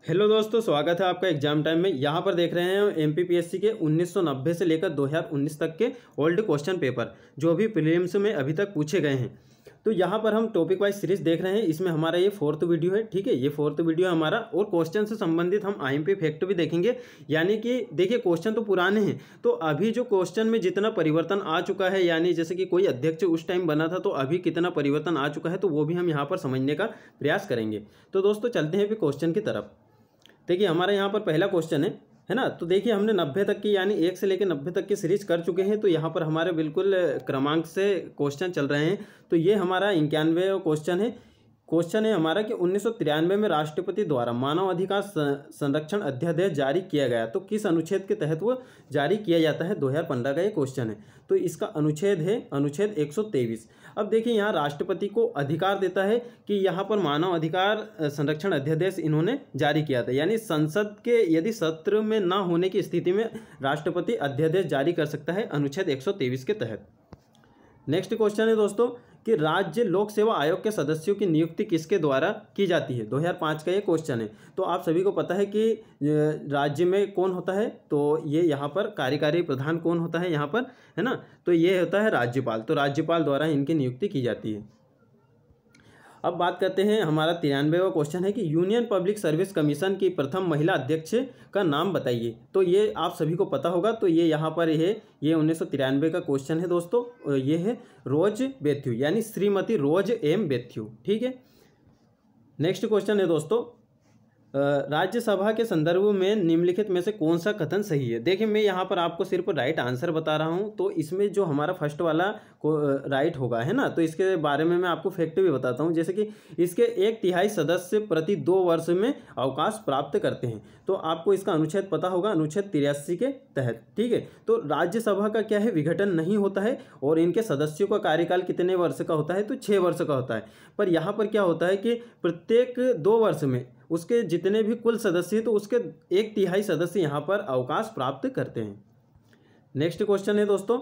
Hello दोस्तों, स्वागत है आपका एग्जाम टाइम में। यहाँ पर देख रहे हैं एमपीपीएससी के 1990 से लेकर 2019 तक के ओल्ड क्वेश्चन पेपर जो अभी प्रीलिम्स में अभी तक पूछे गए हैं। तो यहाँ पर हम टॉपिक वाइज सीरीज देख रहे हैं। इसमें हमारा ये 4th वीडियो है, ठीक है। ये 4th वीडियो है हमारा, और क्वेश्चन से संबंधित हम आईएमपी फैक्ट भी देखेंगे। यानी कि देखिए, क्वेश्चन तो पुराने हैं, तो अभी जो क्वेश्चन में जितना परिवर्तन आ चुका है, यानी जैसे कि कोई अध्यक्ष उस टाइम बना था तो अभी कितना परिवर्तन आ चुका है, तो वो भी हम यहाँ पर समझने का प्रयास करेंगे। तो दोस्तों चलते हैं फिर क्वेश्चन की तरफ। देखिए हमारा यहाँ पर पहला क्वेश्चन है ना। तो देखिए हमने 90 तक की, यानी 1 से लेकर 90 तक की सीरीज कर चुके हैं। तो यहाँ पर हमारे बिल्कुल क्रमांक से क्वेश्चन चल रहे हैं। तो ये हमारा 91वां क्वेश्चन है हमारा कि 1993 में राष्ट्रपति द्वारा मानव अधिकार संरक्षण अध्यादेश जारी किया गया। तो किस अनुच्छेद के तहत वो जारी किया जाता है? 2015 का ये क्वेश्चन है। तो इसका अनुच्छेद है अनुच्छेद 123। अब देखिए यहाँ राष्ट्रपति को अधिकार देता है कि यहाँ पर मानव अधिकार संरक्षण अध्यादेश इन्होंने जारी किया था। यानी संसद के यदि सत्र में ना होने की स्थिति में राष्ट्रपति अध्यादेश जारी कर सकता है अनुच्छेद 123 के तहत। नेक्स्ट क्वेश्चन है दोस्तों कि राज्य लोक सेवा आयोग के सदस्यों की नियुक्ति किसके द्वारा की जाती है? 2005 का ये क्वेश्चन है। तो आप सभी को पता है कि राज्य में कौन होता है, तो ये यहाँ पर कार्यकारी प्रधान कौन होता है यहाँ पर, है ना। तो ये होता है राज्यपाल। तो राज्यपाल द्वारा इनकी नियुक्ति की जाती है। अब बात करते हैं, हमारा 93वां क्वेश्चन है कि यूनियन पब्लिक सर्विस कमीशन की प्रथम महिला अध्यक्ष का नाम बताइए। तो ये आप सभी को पता होगा। तो ये यहाँ पर ये 1993 का क्वेश्चन है दोस्तों। ये है रोज बेथ्यू, यानी श्रीमती रोज एम बेथ्यू, ठीक है। नेक्स्ट क्वेश्चन है दोस्तों, राज्यसभा के संदर्भ में निम्नलिखित में से कौन सा कथन सही है? देखिए मैं यहाँ पर आपको सिर्फ राइट आंसर बता रहा हूँ। तो इसमें जो हमारा फर्स्ट वाला राइट होगा, है ना। तो इसके बारे में मैं आपको फैक्ट भी बताता हूँ। जैसे कि इसके 1/3 सदस्य प्रति 2 वर्ष में अवकाश प्राप्त करते हैं। तो आपको इसका अनुच्छेद पता होगा, अनुच्छेद 83 के तहत, ठीक है। तो राज्यसभा का क्या है, विघटन नहीं होता है, और इनके सदस्यों का कार्यकाल कितने वर्ष का होता है? तो 6 वर्ष का होता है। पर यहाँ पर क्या होता है कि प्रत्येक 2 वर्ष में उसके जितने भी कुल सदस्य, तो उसके 1/3 सदस्य यहाँ पर अवकाश प्राप्त करते हैं। नेक्स्ट क्वेश्चन है दोस्तों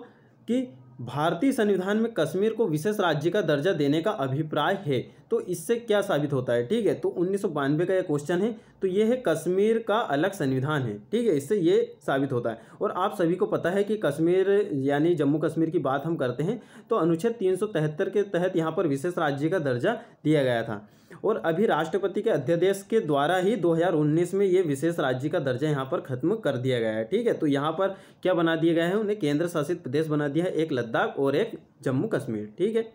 कि भारतीय संविधान में कश्मीर को विशेष राज्य का दर्जा देने का अभिप्राय है। तो इससे क्या साबित होता है? ठीक है, तो 1992 का यह क्वेश्चन है। तो ये है कश्मीर का अलग संविधान है, ठीक है। इससे ये साबित होता है। और आप सभी को पता है कि कश्मीर यानी जम्मू कश्मीर की बात हम करते हैं तो अनुच्छेद 373 के तहत यहाँ पर विशेष राज्य का दर्जा दिया गया था। और अभी राष्ट्रपति के अध्यादेश के द्वारा ही 2019 में ये विशेष राज्य का दर्जा यहाँ पर खत्म कर दिया गया है, ठीक है। तो यहाँ पर क्या बना दिया गया है, उन्हें केंद्र शासित प्रदेश बना दिया है, एक लद्दाख और एक जम्मू कश्मीर, ठीक है।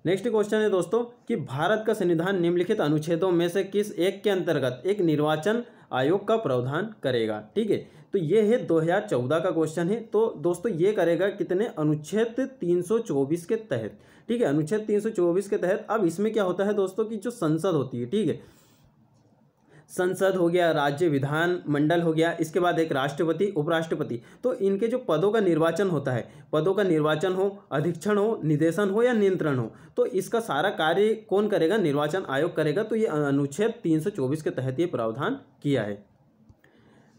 नेक्स्ट क्वेश्चन है दोस्तों कि भारत का संविधान निम्नलिखित अनुच्छेदों में से किस एक के अंतर्गत एक निर्वाचन आयोग का प्रावधान करेगा? ठीक है, तो ये है 2014 का क्वेश्चन है। तो दोस्तों ये करेगा कितने? अनुच्छेद 324 के तहत, ठीक है। अनुच्छेद 324 के तहत। अब इसमें क्या होता है दोस्तों कि जो संसद होती है, ठीक है, संसद हो गया, राज्य विधान मंडल हो गया, इसके बाद एक राष्ट्रपति, उपराष्ट्रपति, तो इनके जो पदों का निर्वाचन होता है, पदों का निर्वाचन हो, अधीक्षण हो, निदेशन हो या नियंत्रण हो, तो इसका सारा कार्य कौन करेगा? निर्वाचन आयोग करेगा। तो ये अनुच्छेद 324 के तहत ये प्रावधान किया है।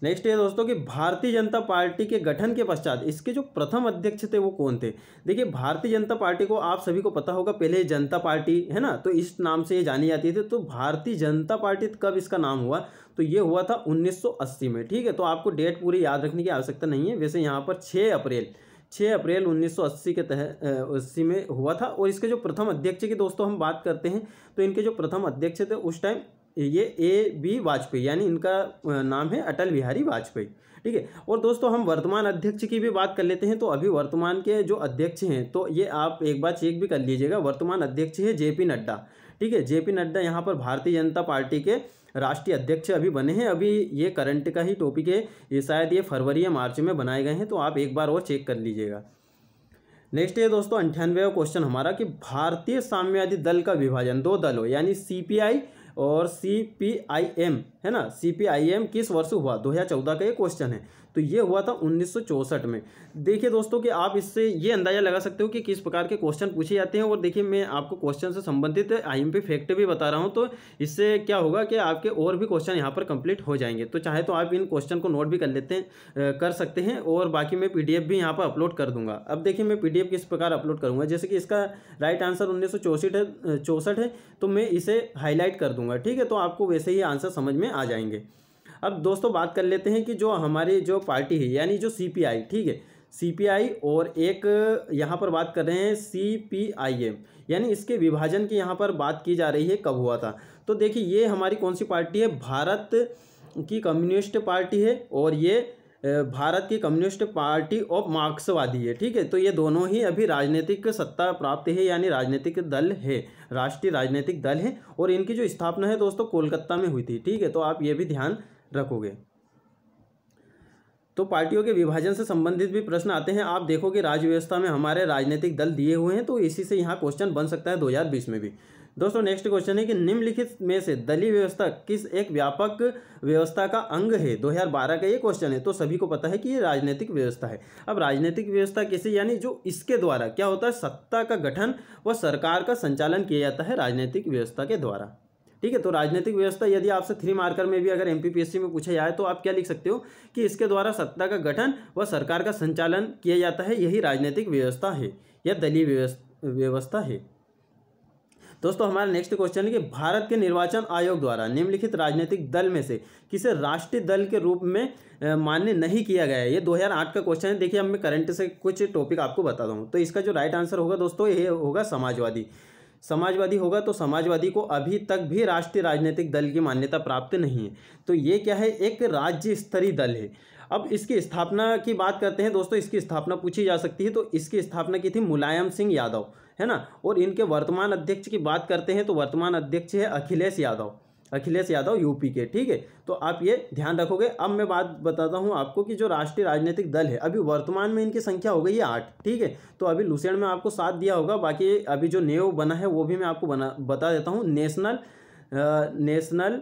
नेक्स्ट है दोस्तों कि भारतीय जनता पार्टी के गठन के पश्चात इसके जो प्रथम अध्यक्ष थे वो कौन थे? देखिए भारतीय जनता पार्टी को आप सभी को पता होगा, पहले जनता पार्टी, है ना, तो इस नाम से ये जानी जाती थी। तो भारतीय जनता पार्टी कब इसका नाम हुआ? तो ये हुआ था 1980 में, ठीक है। तो आपको डेट पूरी याद रखने की आवश्यकता नहीं है। वैसे यहाँ पर 6 अप्रैल 1980 के तहत 80 में हुआ था। और इसके जो प्रथम अध्यक्ष की दोस्तों हम बात करते हैं, तो इनके जो प्रथम अध्यक्ष थे उस टाइम ये A.B. वाजपेयी, यानी इनका नाम है अटल बिहारी वाजपेयी, ठीक है। और दोस्तों हम वर्तमान अध्यक्ष की भी बात कर लेते हैं। तो अभी वर्तमान के जो अध्यक्ष हैं, तो ये आप एक बार चेक भी कर लीजिएगा। वर्तमान अध्यक्ष है JP नड्डा, ठीक है। JP नड्डा यहाँ पर भारतीय जनता पार्टी के राष्ट्रीय अध्यक्ष अभी बने हैं। अभी ये करंट का ही टॉपिक है, ये शायद ये फरवरी या मार्च में बनाए गए हैं। तो आप एक बार और चेक कर लीजिएगा। नेक्स्ट है दोस्तों 98वां क्वेश्चन हमारा कि भारतीय साम्यवादी दल का विभाजन 2 दलों यानी CPI और CPIM, है ना, CPIM किस वर्ष हुआ? 2014 का ये क्वेश्चन है। तो तो ये हुआ था 1964 में। देखिए दोस्तों कि आप इससे ये अंदाज़ा लगा सकते हो कि किस प्रकार के क्वेश्चन पूछे जाते हैं। और देखिए मैं आपको क्वेश्चन से संबंधित IMP फैक्ट भी बता रहा हूँ, तो इससे क्या होगा कि आपके और भी क्वेश्चन यहाँ पर कंप्लीट हो जाएंगे। तो चाहे तो आप इन क्वेश्चन को नोट भी कर सकते हैं, और बाकी मैं PDF भी यहाँ पर अपलोड कर दूंगा। अब देखिए मैं PDF किस प्रकार अपलोड करूँगा, जैसे कि इसका राइट आंसर 1964 है, तो मैं इसे हाईलाइट कर दूंगा, ठीक है। तो आपको वैसे ही आंसर समझ में आ जाएंगे। अब दोस्तों बात कर लेते हैं कि जो हमारी जो पार्टी है यानी जो CPI, ठीक है, CPI और एक यहाँ पर बात कर रहे हैं CPIM, यानी इसके विभाजन की यहाँ पर बात की जा रही है, कब हुआ था। तो देखिए ये हमारी कौन सी पार्टी है, भारत की कम्युनिस्ट पार्टी है, और ये भारत की कम्युनिस्ट पार्टी ऑफ मार्क्सवादी है, ठीक है। तो ये दोनों ही अभी राजनीतिक सत्ता प्राप्त है, यानी राजनीतिक दल है, राष्ट्रीय राजनीतिक दल है, और इनकी जो स्थापना है दोस्तों कोलकाता में हुई थी, ठीक है। तो आप ये भी ध्यान रखोगे। तो पार्टियों के विभाजन से संबंधित भी प्रश्न आते हैं। आप देखो कि राज्य व्यवस्था में हमारे राजनीतिक दल दिए हुए हैं, तो इसी से यहाँ क्वेश्चन बन सकता है 2020 में भी। दोस्तों नेक्स्ट क्वेश्चन है कि निम्नलिखित में से दलीय व्यवस्था किस एक व्यापक व्यवस्था का अंग है। 2012 का ये क्वेश्चन है, तो सभी को पता है कि ये राजनीतिक व्यवस्था है। अब राजनीतिक व्यवस्था किसे, यानी जो इसके द्वारा क्या होता है, सत्ता का गठन व सरकार का संचालन किया जाता है राजनीतिक व्यवस्था के द्वारा, ठीक है। तो राजनीतिक व्यवस्था यदि आपसे 3 मार्कर में भी अगर MPPSC में पूछा जाए तो आप क्या लिख सकते हो कि इसके द्वारा सत्ता का गठन व सरकार का संचालन किया जाता है, यही राजनीतिक व्यवस्था है या दलीय व्यवस्था है। दोस्तों हमारा नेक्स्ट क्वेश्चन है कि भारत के निर्वाचन आयोग द्वारा निम्नलिखित राजनीतिक दल में से किसे राष्ट्रीय दल के रूप में मान्य नहीं किया गया है। ये 2008 का क्वेश्चन है। देखिए अब मैं करंट से कुछ टॉपिक आपको बताता हूँ। तो इसका जो राइट आंसर होगा दोस्तों ये होगा समाजवादी होगा। तो समाजवादी को अभी तक भी राष्ट्रीय राजनीतिक दल की मान्यता प्राप्त नहीं है। तो ये क्या है, एक राज्य स्तरीय दल है। अब इसकी स्थापना की बात करते हैं दोस्तों, इसकी स्थापना पूछी जा सकती है। तो इसकी स्थापना की थी मुलायम सिंह यादव, है ना। और इनके वर्तमान अध्यक्ष की बात करते हैं तो वर्तमान अध्यक्ष है अखिलेश यादव यूपी के, ठीक है। तो आप ये ध्यान रखोगे। अब मैं बात बताता हूँ आपको कि जो राष्ट्रीय राजनीतिक दल है अभी वर्तमान में इनकी संख्या हो गई है 8, ठीक है। तो अभी लुसेंट में आपको 7 दिया होगा, बाकी अभी जो नेव बना है वो भी मैं आपको बता देता हूँ। नेशनल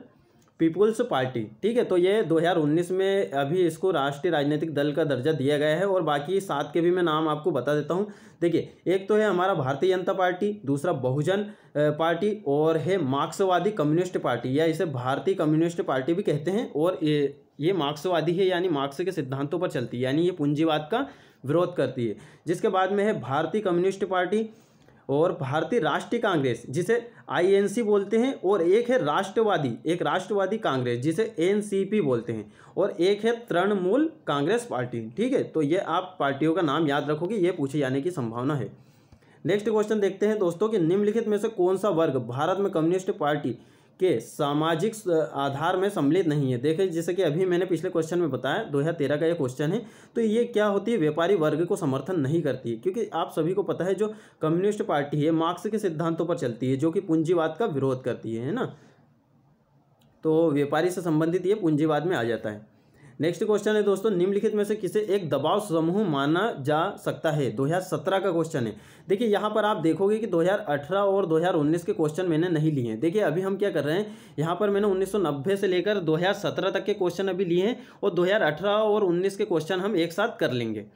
पीपुल्स पार्टी, ठीक है। तो ये 2019 में अभी इसको राष्ट्रीय राजनीतिक दल का दर्जा दिया गया है। और बाकी 7 के भी मैं नाम आपको बता देता हूँ। देखिए एक तो है हमारा भारतीय जनता पार्टी, दूसरा बहुजन पार्टी, और है मार्क्सवादी कम्युनिस्ट पार्टी, या इसे भारतीय कम्युनिस्ट पार्टी भी कहते हैं। और ये मार्क्सवादी है, यानी मार्क्स के सिद्धांतों पर चलती है, यानी ये पूंजीवाद का विरोध करती है। जिसके बाद में है भारतीय कम्युनिस्ट पार्टी और भारतीय राष्ट्रीय कांग्रेस जिसे INC बोलते हैं, और एक है राष्ट्रवादी कांग्रेस जिसे NCP बोलते हैं, और एक है तृणमूल कांग्रेस पार्टी, ठीक है। तो ये आप पार्टियों का नाम याद रखोगे, ये पूछे जाने की संभावना है। नेक्स्ट क्वेश्चन देखते हैं दोस्तों कि निम्नलिखित में से कौन सा वर्ग भारत में कम्युनिस्ट पार्टी के सामाजिक आधार में सम्मिलित नहीं है। देखिए जैसे कि अभी मैंने पिछले क्वेश्चन में बताया 2013 का ये क्वेश्चन है। तो ये क्या होती है, व्यापारी वर्ग को समर्थन नहीं करती है, क्योंकि आप सभी को पता है जो कम्युनिस्ट पार्टी है मार्क्स के सिद्धांतों पर चलती है, जो कि पूंजीवाद का विरोध करती है ना। तो व्यापारी से संबंधित ये पूंजीवाद में आ जाता है। नेक्स्ट क्वेश्चन है दोस्तों, निम्नलिखित में से किसे एक दबाव समूह माना जा सकता है। 2017 का क्वेश्चन है। देखिए यहाँ पर आप देखोगे कि 2018 और 2019 के क्वेश्चन मैंने नहीं लिए हैं। देखिए अभी हम क्या कर रहे हैं, यहाँ पर मैंने 1990 से लेकर 2017 तक के क्वेश्चन अभी लिए हैं, और 2018 और 19 के क्वेश्चन हम एक साथ कर लेंगे।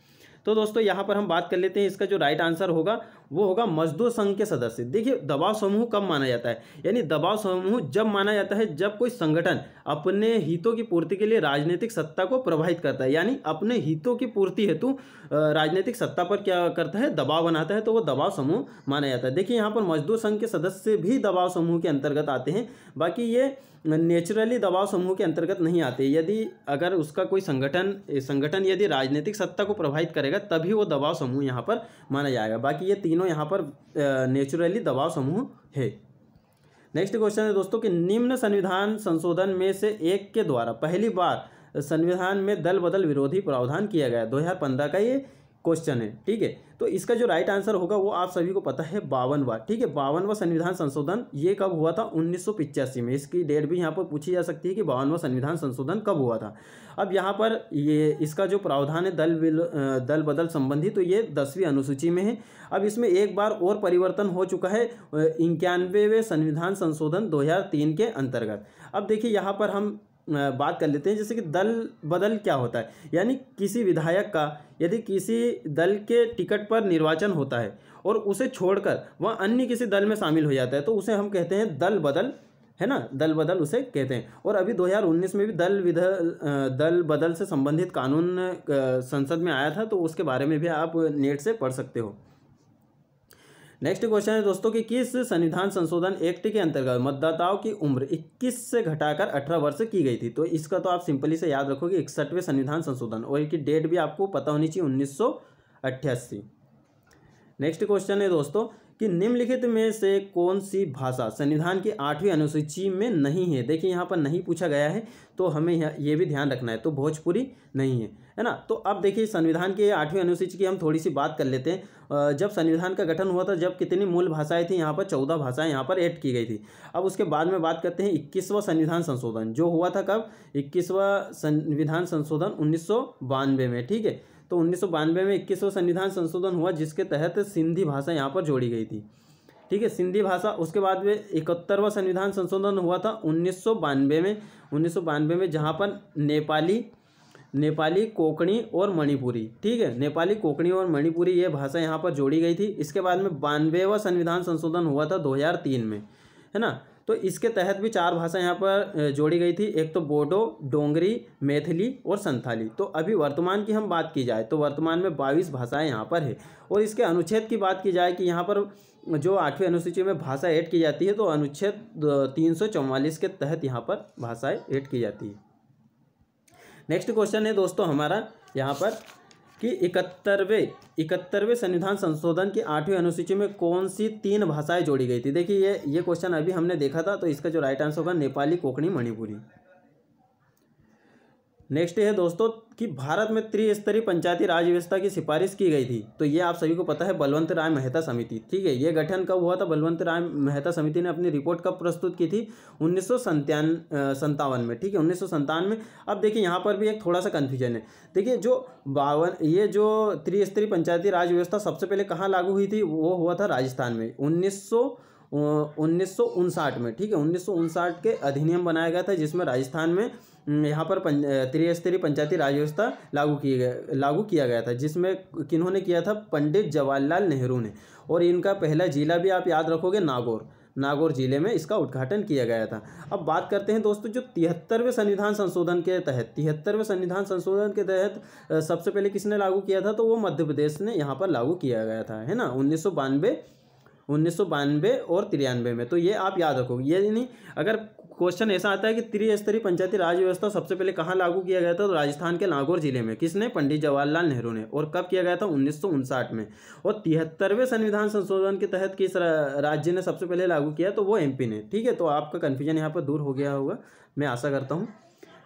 तो दोस्तों यहाँ पर हम बात कर लेते हैं, इसका जो राइट आंसर होगा वो होगा मजदूर संघ के सदस्य। देखिए दबाव समूह कब माना जाता है, यानी दबाव समूह जब माना जाता है जब कोई संगठन अपने हितों की पूर्ति के लिए राजनीतिक सत्ता को प्रभावित करता है, यानी अपने हितों की पूर्ति हेतु राजनीतिक सत्ता पर क्या करता है, दबाव बनाता है, तो वो दबाव समूह माना जाता है। देखिए यहाँ पर मजदूर संघ के सदस्य भी दबाव समूह के अंतर्गत आते हैं, बाकी ये नेचुरली दबाव समूह के अंतर्गत नहीं आते। यदि अगर उसका कोई संगठन यदि राजनीतिक सत्ता को प्रभावित करेगा तभी वो दबाव समूह यहाँ पर माना जाएगा। बाकी ये तीनों यहाँ पर नेचुरली दबाव समूह है। नेक्स्ट क्वेश्चन है दोस्तों कि निम्न संविधान संशोधन में से एक के द्वारा पहली बार संविधान में दल बदल विरोधी प्रावधान किया गया। 2015 का ये क्वेश्चन है, ठीक है। तो इसका जो राइट आंसर होगा वो आप सभी को पता है 52वां, ठीक है। 52वां संविधान संशोधन ये कब हुआ था, 1985 में। इसकी डेट भी यहाँ पर पूछी जा सकती है कि 52वां संविधान संशोधन कब हुआ था। अब यहाँ पर ये इसका जो प्रावधान है दल बदल संबंधी, तो ये 10वीं अनुसूची में है। अब इसमें एक बार और परिवर्तन हो चुका है 91वें संविधान संशोधन 2003 के अंतर्गत। अब देखिए यहाँ पर हम बात कर लेते हैं, जैसे कि दल बदल क्या होता है। यानी किसी विधायक का यदि किसी दल के टिकट पर निर्वाचन होता है और उसे छोड़कर वह अन्य किसी दल में शामिल हो जाता है तो उसे हम कहते हैं दल बदल, है ना, दल बदल उसे कहते हैं। और अभी 2019 में भी दल बदल से संबंधित कानून संसद में आया था, तो उसके बारे में भी आप नेट से पढ़ सकते हो। नेक्स्ट क्वेश्चन है दोस्तों कि किस संविधान संशोधन एक्ट के अंतर्गत मतदाताओं की उम्र 21 से घटाकर 18 वर्ष की गई थी। तो इसका तो आप सिंपली से याद रखोगे 61वें संविधान संशोधन, और इसकी डेट भी आपको पता होनी चाहिए 1988। नेक्स्ट क्वेश्चन है दोस्तों कि निम्नलिखित में से कौन सी भाषा संविधान की 8वीं अनुसूची में नहीं है। देखिए यहाँ पर नहीं पूछा गया है, तो हमें ये भी ध्यान रखना है। तो भोजपुरी नहीं है ना। तो अब देखिए संविधान की 8वीं अनुसूची की हम थोड़ी सी बात कर लेते हैं। जब संविधान का गठन हुआ था, जब कितनी मूल भाषाएं थी, यहाँ पर 14 भाषाएं यहाँ पर ऐड की गई थी। अब उसके बाद में बात करते हैं 21वां संविधान संशोधन, जो हुआ था कब, 21वां संविधान संशोधन 1992 में, ठीक है। तो 1992 में 21वां संविधान संशोधन हुआ, जिसके तहत सिंधी भाषा यहाँ पर जोड़ी गई थी, ठीक है, सिंधी भाषा। उसके बाद में 71वां संविधान संशोधन हुआ था 1992 में, जहाँ पर नेपाली, कोंकणी और मणिपुरी, ठीक है, नेपाली, कोंकणी और मणिपुरी ये भाषा यहाँ पर जोड़ी गई थी। इसके बाद में 92वां संविधान संशोधन हुआ था 2003 में, है ना। तो इसके तहत भी 4 भाषा यहाँ पर जोड़ी गई थी, एक तो बोडो, डोंगरी, मैथिली और संथाली। तो अभी वर्तमान की हम बात की जाए तो वर्तमान में 22 भाषाएं यहाँ पर है। और इसके अनुच्छेद की बात की जाए कि यहाँ पर जो 8वीं अनुसूची में भाषा ऐड की जाती है, तो अनुच्छेद 344 के तहत यहाँ पर भाषाएं ऐड की जाती है। नेक्स्ट क्वेश्चन है दोस्तों हमारा यहाँ पर कि 71वें संविधान संशोधन की 8वीं अनुसूची में कौन सी 3 भाषाएं जोड़ी गई थी। देखिए ये क्वेश्चन अभी हमने देखा था, तो इसका जो राइट आंसर होगा नेपाली, कोंकणी, मणिपुरी। नेक्स्ट है दोस्तों कि भारत में त्रिस्तरीय पंचायती राज व्यवस्था की सिफारिश की गई थी। तो ये आप सभी को पता है, बलवंत राय मेहता समिति, ठीक है। ये गठन कब हुआ था, बलवंत राय मेहता समिति ने अपनी रिपोर्ट कब प्रस्तुत की थी, 1957 में, ठीक है, 1957 में। अब देखिए यहाँ पर भी एक थोड़ा सा कन्फ्यूजन है। देखिए ये जो त्रिस्तरीय पंचायती राज व्यवस्था सबसे पहले कहाँ लागू हुई थी, वो हुआ था राजस्थान में 1959 में, ठीक है। 1959 के अधिनियम बनाया गया था, जिसमें राजस्थान में यहाँ पर त्रिस्तरीय पंचायती राज व्यवस्था लागू किया गया था, जिसमें किन्होंने किया था, पंडित जवाहरलाल नेहरू ने। और इनका पहला जिला भी आप याद रखोगे, नागौर जिले में इसका उद्घाटन किया गया था। अब बात करते हैं दोस्तों जो 73वें संविधान संशोधन के तहत सबसे पहले किसने लागू किया था, तो वो मध्य प्रदेश ने यहाँ पर लागू किया गया था, है ना, 1992 और 93 में। तो ये आप याद रखोगे। ये नहीं, अगर क्वेश्चन ऐसा आता है कि त्रिस्तरीय पंचायती राज व्यवस्था सबसे पहले कहाँ लागू किया गया था, तो राजस्थान के नागौर जिले में। किसने, पंडित जवाहरलाल नेहरू ने। और कब किया गया था, 1959 में। और 73वें संविधान संशोधन के तहत किस राज्य ने सबसे पहले लागू किया, तो वो MP ने, ठीक है। तो आपका कन्फ्यूजन यहाँ पर दूर हो गया होगा, मैं आशा करता हूँ,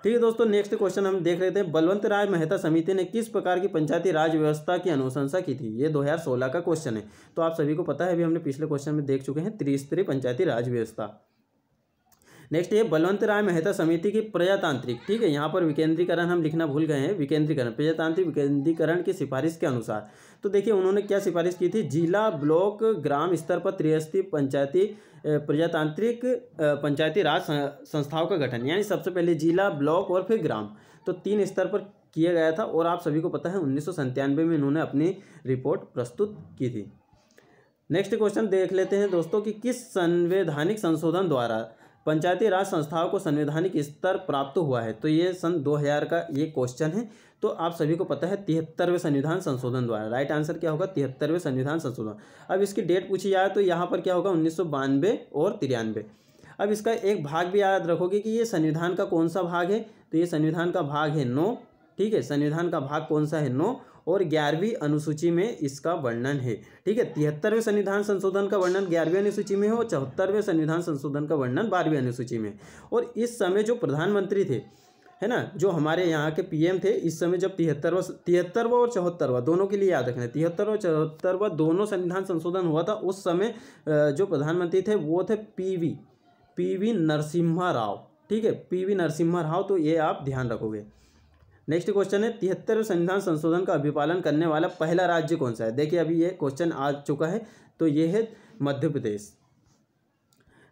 ठीक है दोस्तों। नेक्स्ट क्वेश्चन हम देख लेते हैं, बलवंत राय मेहता समिति ने किस प्रकार की पंचायती राज व्यवस्था की अनुशंसा की थी। ये 2016 का क्वेश्चन है, तो आप सभी को पता है, अभी हमने पिछले क्वेश्चन में देख चुके हैं, त्रिस्तरीय पंचायती राज व्यवस्था। नेक्स्ट ये बलवंत राय मेहता समिति की प्रजातांत्रिक, ठीक है, यहाँ पर विकेंद्रीकरण हम लिखना भूल गए हैं, विकेंद्रीकरण, प्रजातांत्रिक विकेंद्रीकरण की सिफारिश के अनुसार। तो देखिए उन्होंने क्या सिफारिश की थी, जिला, ब्लॉक, ग्राम स्तर पर त्रिस्तरीय प्रजातांत्रिक पंचायती राज संस्थाओं का गठन। यानी सबसे पहले जिला, ब्लॉक और फिर ग्राम, तो 3 स्तर पर किया गया था। और आप सभी को पता है 1997 में इन्होंने अपनी रिपोर्ट प्रस्तुत की थी। नेक्स्ट क्वेश्चन देख लेते हैं दोस्तों कि किस संवैधानिक संशोधन द्वारा पंचायती राज संस्थाओं को संवैधानिक स्तर प्राप्त हुआ है। तो ये सन 2000 का ये क्वेश्चन है। तो आप सभी को पता है 73वें संविधान संशोधन द्वारा। राइट आंसर क्या होगा, 73वें संविधान संशोधन। अब इसकी डेट पूछी जाए तो यहाँ पर क्या होगा, 1992 और 93। अब इसका एक भाग भी याद रखोगे कि ये संविधान का कौन सा भाग है, तो ये संविधान का भाग है 9, ठीक है। संविधान का भाग कौन सा है, 9, और 11वीं अनुसूची में इसका वर्णन है, ठीक है। 73वें संविधान संशोधन का वर्णन 11वीं अनुसूची में है और 74वें संविधान संशोधन का वर्णन 12वीं अनुसूची में। और इस समय जो प्रधानमंत्री थे, है ना, जो हमारे यहाँ के PM थे, इस समय जब 73वां और 74वां दोनों के लिए याद रखना है, 73वां और 74वां दोनों संविधान संशोधन हुआ था, उस समय जो प्रधानमंत्री थे वो थे PV नरसिम्हा राव, ठीक है, PV नरसिम्हा राव। तो ये आप ध्यान रखोगे। नेक्स्ट क्वेश्चन है 73वें संविधान संशोधन का अभिपालन करने वाला पहला राज्य कौन सा है। देखिए अभी ये क्वेश्चन आ चुका है, तो ये है मध्य प्रदेश।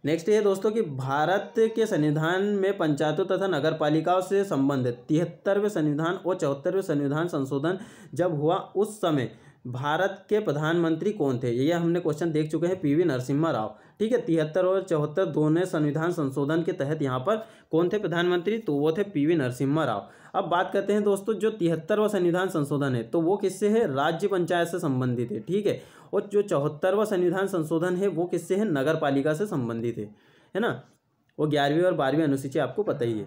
नेक्स्ट ये दोस्तों कि भारत के संविधान में पंचायतों तथा नगर पालिकाओं से संबंधित 73वें संविधान और 74वें संविधान संशोधन जब हुआ उस समय भारत के प्रधानमंत्री कौन थे? ये हमने क्वेश्चन देख चुके हैं, पीवी नरसिम्हा राव। ठीक है, 73 और 74 दोनों संविधान संशोधन के तहत यहाँ पर कौन थे प्रधानमंत्री? तो वो थे पीवी नरसिम्हा राव। अब बात करते हैं दोस्तों, जो 73वां संविधान संशोधन है तो वो किससे है? राज्य पंचायत से संबंधित है। ठीक है, और जो 74वां संविधान संशोधन है वो किससे है? नगर पालिका से संबंधित है ना। वो 11वीं और 12वीं अनुसूची आपको पता ही है।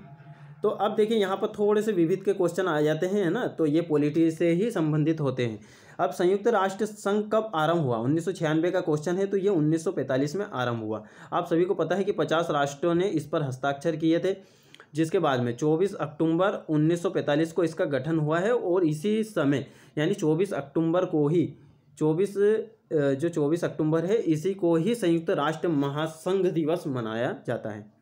तो अब देखिए यहाँ पर थोड़े से विविध के क्वेश्चन आ जाते हैं, है ना, तो ये पॉलिटी से ही संबंधित होते हैं। अब संयुक्त राष्ट्र संघ कब आरंभ हुआ? 1996 का क्वेश्चन है, तो ये 1945 में आरंभ हुआ। आप सभी को पता है कि 50 राष्ट्रों ने इस पर हस्ताक्षर किए थे, जिसके बाद में 24 अक्टूबर 1945 को इसका गठन हुआ है। और इसी समय यानी 24 अक्टूबर को ही 24 अक्टूबर है, इसी को ही संयुक्त राष्ट्र महासंघ दिवस मनाया जाता है।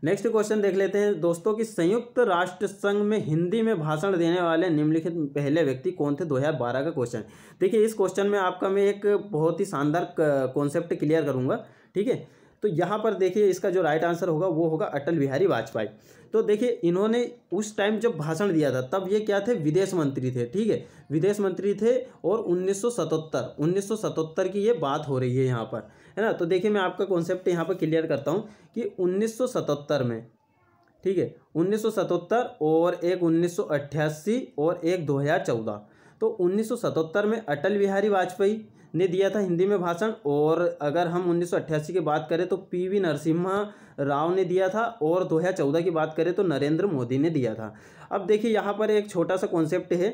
नेक्स्ट क्वेश्चन देख लेते हैं दोस्तों कि संयुक्त राष्ट्र संघ में हिंदी में भाषण देने वाले निम्नलिखित पहले व्यक्ति कौन थे? 2012 का क्वेश्चन। देखिए इस क्वेश्चन में आपका मैं एक बहुत ही शानदार कॉन्सेप्ट क्लियर करूंगा। ठीक है, तो यहाँ पर देखिए इसका जो राइट आंसर होगा वो होगा अटल बिहारी वाजपेयी। तो देखिए इन्होंने उस टाइम जब भाषण दिया था तब ये क्या थे? विदेश मंत्री थे। ठीक है, विदेश मंत्री थे और 1977 की ये बात हो रही है यहाँ पर, है ना। तो देखिए मैं आपका कॉन्सेप्ट यहाँ पर क्लियर करता हूँ कि 1977 में, ठीक है, 1977 और एक 1988 और एक 2014। तो 1977 में अटल बिहारी वाजपेयी ने दिया था हिंदी में भाषण, और अगर हम 1988 की बात करें तो पीवी नरसिम्हा राव ने दिया था, और 2014 की बात करें तो नरेंद्र मोदी ने दिया था। अब देखिए यहाँ पर एक छोटा सा कॉन्सेप्ट है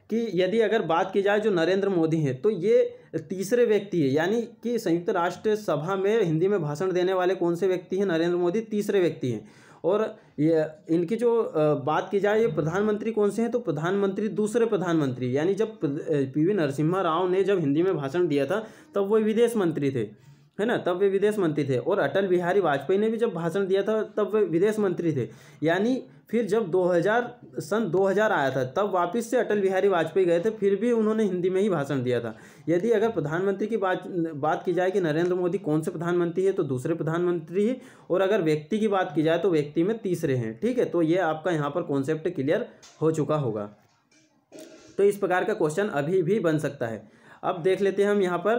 कि यदि अगर बात की जाए जो नरेंद्र मोदी हैं तो ये तीसरे व्यक्ति है, यानी कि संयुक्त राष्ट्र सभा में हिंदी में भाषण देने वाले कौन से व्यक्ति हैं? नरेंद्र मोदी तीसरे व्यक्ति हैं। और ये इनकी जो बात की जाए ये प्रधानमंत्री कौन से हैं? तो प्रधानमंत्री दूसरे प्रधानमंत्री, यानी जब पीवी नरसिम्हा राव ने जब हिंदी में भाषण दिया था तब वो विदेश मंत्री थे, है ना, तब वे विदेश मंत्री थे। और अटल बिहारी वाजपेयी ने भी जब भाषण दिया था तब वे विदेश मंत्री थे। यानी फिर जब 2000 आया था तब वापस से अटल बिहारी वाजपेयी गए थे, फिर भी उन्होंने हिंदी में ही भाषण दिया था। यदि अगर प्रधानमंत्री की बात की जाए कि नरेंद्र मोदी कौन से प्रधानमंत्री है तो दूसरे प्रधानमंत्री है, और अगर व्यक्ति की बात की जाए तो व्यक्ति में तीसरे हैं। ठीक है, तो ये आपका यहाँ पर कॉन्सेप्ट क्लियर हो चुका होगा। तो इस प्रकार का क्वेश्चन अभी भी बन सकता है। अब देख लेते हैं हम यहाँ पर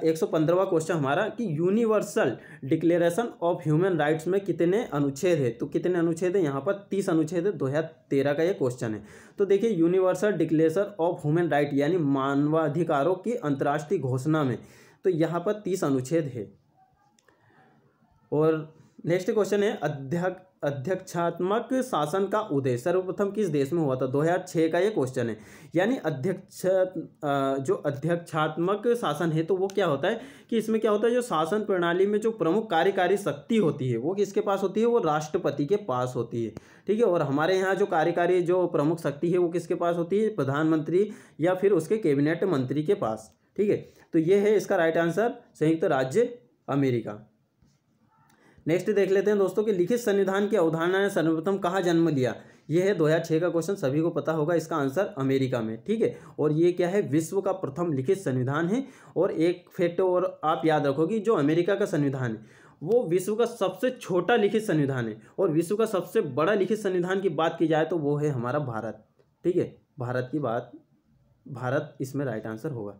115वां क्वेश्चन हमारा कि universal declaration of human rights में कितने अनुच्छेद है? तो कितने अनुच्छेद है? यहाँ पर 30 अनुच्छेद है। 2013 का ये क्वेश्चन है। तो देखिए universal declaration of human right यानी मानवाधिकारों की अंतर्राष्ट्रीय घोषणा में तो यहाँ पर 30 अनुच्छेद है। और नेक्स्ट क्वेश्चन है अध्यक्षात्मक शासन का उदय सर्वप्रथम किस देश में हुआ था? 2006 का ये क्वेश्चन है। यानी जो अध्यक्षात्मक शासन है तो वो क्या होता है कि इसमें क्या होता है, जो शासन प्रणाली में जो प्रमुख कार्यकारी शक्ति होती है वो किसके पास होती है? वो राष्ट्रपति के पास होती है। ठीक है, और हमारे यहाँ जो कार्यकारी जो प्रमुख शक्ति है वो किसके पास होती है? प्रधानमंत्री या फिर उसके कैबिनेट मंत्री के पास। ठीक है, तो ये है इसका राइट आंसर संयुक्त राज्य अमेरिका। नेक्स्ट देख लेते हैं दोस्तों कि लिखित संविधान की अवधारणा ने सर्वप्रथम कहाँ जन्म लिया? ये है 2006 का क्वेश्चन, सभी को पता होगा इसका आंसर अमेरिका में। ठीक है, और ये क्या है? विश्व का प्रथम लिखित संविधान है। और एक फैक्ट और आप याद रखो कि जो अमेरिका का संविधान है वो विश्व का सबसे छोटा लिखित संविधान है, और विश्व का सबसे बड़ा लिखित संविधान की बात की जाए तो वो है हमारा भारत। ठीक है, भारत इसमें राइट आंसर होगा।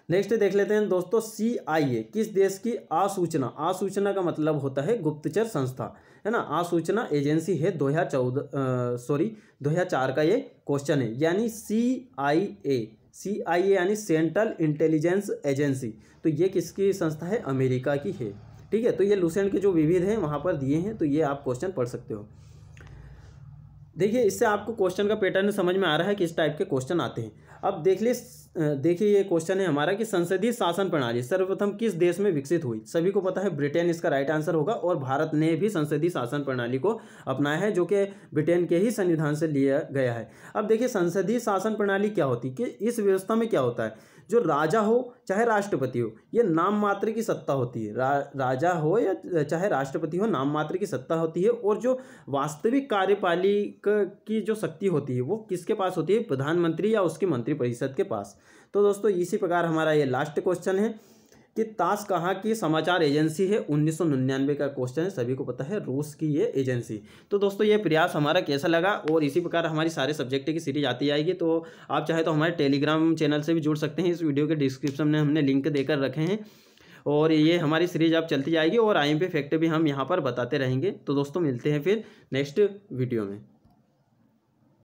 नेक्स्ट देख लेते हैं दोस्तों CIA किस देश की आसूचना का मतलब होता है गुप्तचर संस्था, है ना, आसूचना एजेंसी है। 2004 का ये क्वेश्चन है। यानी CIA यानी सेंट्रल इंटेलिजेंस एजेंसी, तो ये किसकी संस्था है? अमेरिका की है। ठीक है, तो ये लुसेंट के जो विविध हैं वहाँ पर दिए हैं, तो ये आप क्वेश्चन पढ़ सकते हो। देखिए इससे आपको क्वेश्चन का पैटर्न समझ में आ रहा है किस टाइप के क्वेश्चन आते हैं। अब देखिए ये क्वेश्चन है हमारा कि संसदीय शासन प्रणाली सर्वप्रथम किस देश में विकसित हुई? सभी को पता है ब्रिटेन इसका राइट आंसर होगा, और भारत ने भी संसदीय शासन प्रणाली को अपनाया है जो कि ब्रिटेन के ही संविधान से लिया गया है। अब देखिए संसदीय शासन प्रणाली क्या होती है कि इस व्यवस्था में क्या होता है, जो राजा हो चाहे राष्ट्रपति हो, ये नाम मात्र की सत्ता होती है। राजा हो या चाहे राष्ट्रपति हो, नाम मात्र की सत्ता होती है, और जो वास्तविक कार्यपालिका की जो शक्ति होती है वो किसके पास होती है? प्रधानमंत्री या उसके मंत्रिपरिषद के पास। तो दोस्तों इसी प्रकार हमारा ये लास्ट क्वेश्चन है। कि तास कहाँ की समाचार एजेंसी है, 1999 का क्वेश्चन है, सभी को पता है रूस की ये एजेंसी। तो दोस्तों ये प्रयास हमारा कैसा लगा, और इसी प्रकार हमारी सारे सब्जेक्ट की सीरीज आती आएगी। तो आप चाहे तो हमारे टेलीग्राम चैनल से भी जुड़ सकते हैं, इस वीडियो के डिस्क्रिप्शन में हमने लिंक देकर रखे हैं, और ये हमारी सीरीज अब चलती जाएगी और IMP फैक्ट भी हम यहाँ पर बताते रहेंगे। तो दोस्तों मिलते हैं फिर नेक्स्ट वीडियो में।